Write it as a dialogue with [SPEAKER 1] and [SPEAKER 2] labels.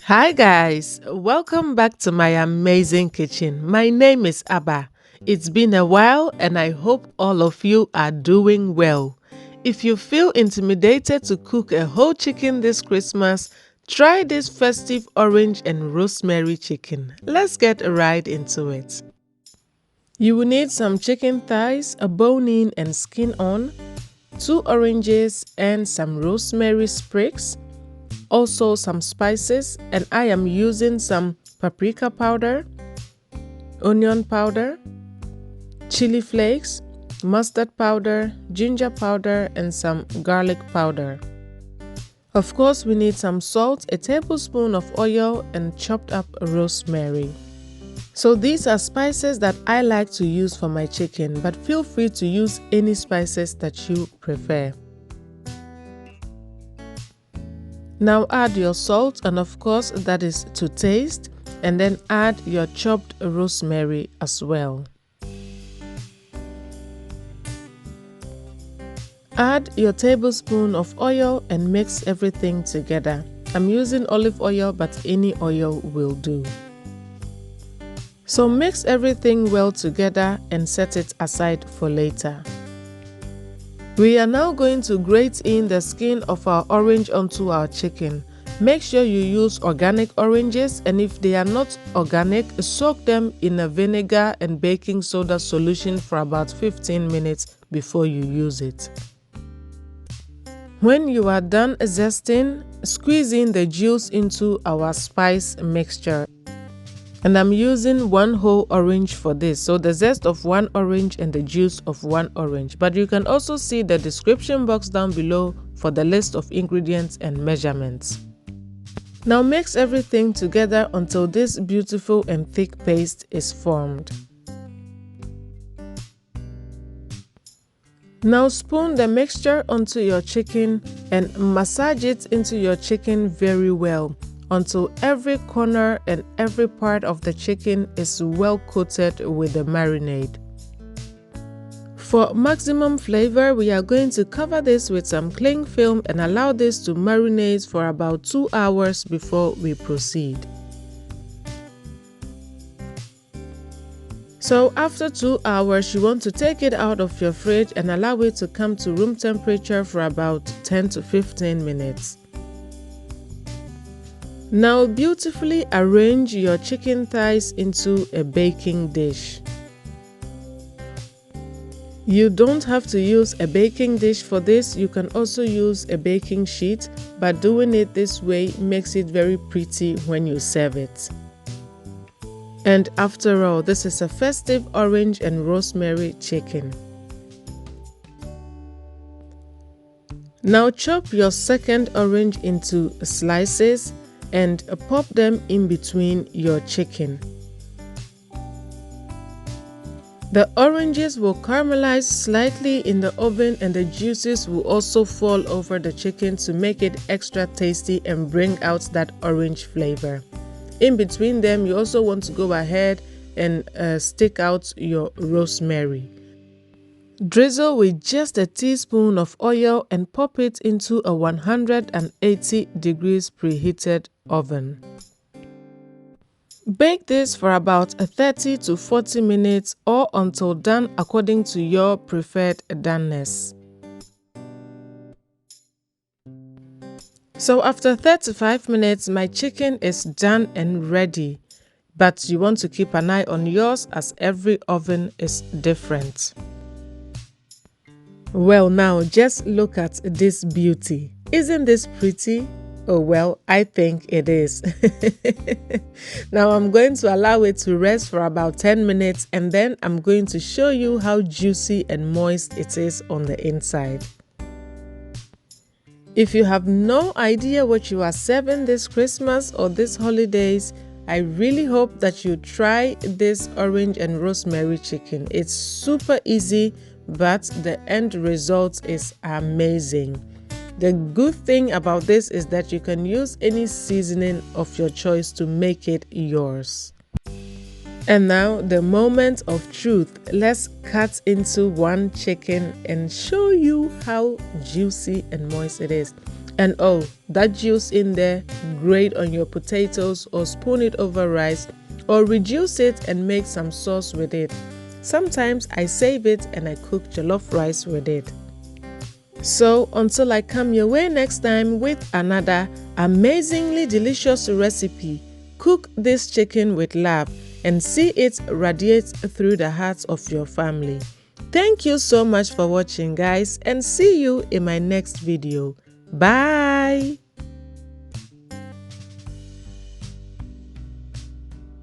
[SPEAKER 1] Hi guys, welcome back to my amazing kitchen. My name is Abba. It's been a while and I hope all of you are doing well. If you feel intimidated to cook a whole chicken this Christmas, try this festive orange and rosemary chicken. Let's get right into it. You will need some chicken thighs, a bone-in and skin-on, 2 oranges and some rosemary sprigs, also some spices, and I am using some paprika powder, onion powder, chili flakes, mustard powder, ginger powder, and some garlic powder. Of course, we need some salt, a tablespoon of oil, and chopped up rosemary. So these are spices that I like to use for my chicken, but feel free to use any spices that you prefer. Now add your salt, and of course that is to taste, and then add your chopped rosemary as well. Add your tablespoon of oil and mix everything together. I'm using olive oil, but any oil will do. So mix everything well together and set it aside for later. We are now going to grate in the skin of our orange onto our chicken. Make sure you use organic oranges, and if they are not organic, soak them in a vinegar and baking soda solution for about 15 minutes before you use it. When you are done zesting, squeeze in the juice into our spice mixture. And I'm using 1 whole orange for this, so the zest of 1 orange and the juice of 1 orange. But you can also see the description box down below for the list of ingredients and measurements. Now mix everything together until this beautiful and thick paste is formed. Now spoon the mixture onto your chicken and massage it into your chicken very well, until every corner and every part of the chicken is well coated with the marinade. For maximum flavor, we are going to cover this with some cling film and allow this to marinate for about 2 hours before we proceed. So after 2 hours, you want to take it out of your fridge and allow it to come to room temperature for about 10 to 15 minutes. Now beautifully arrange your chicken thighs into a baking dish. You don't have to use a baking dish for this, you can also use a baking sheet, but doing it this way makes it very pretty when you serve it. And after all, this is a festive orange and rosemary chicken. Now chop your second orange into slices and pop them in between your chicken. The oranges will caramelize slightly in the oven, and the juices will also fall over the chicken to make it extra tasty and bring out that orange flavor. In between them, you also want to go ahead and stick out your rosemary. Drizzle with just a teaspoon of oil and pop it into a 180 degrees preheated oven. Bake this for about 30 to 40 minutes or until done according to your preferred doneness. So after 35 minutes, my chicken is done and ready. But you want to keep an eye on yours as every oven is different. Well, now just look at this beauty. Isn't this pretty? Oh well, I think it is. Now I'm going to allow it to rest for about 10 minutes, and then I'm going to show you how juicy and moist it is on the inside. If you have no idea what you are serving this Christmas or this holidays, I really hope that you try this orange and rosemary chicken. It's super easy, but the end result is amazing. The good thing about this is that you can use any seasoning of your choice to make it yours. And now the moment of truth. Let's cut into one chicken and show you how juicy and moist it is. And oh, that juice in there, grate on your potatoes or spoon it over rice or reduce it and make some sauce with it. Sometimes I save it and I cook jollof rice with it. So until I come your way next time with another amazingly delicious recipe, cook this chicken with love and see it radiate through the hearts of your family. Thank you so much for watching, guys, and see you in my next video. Bye!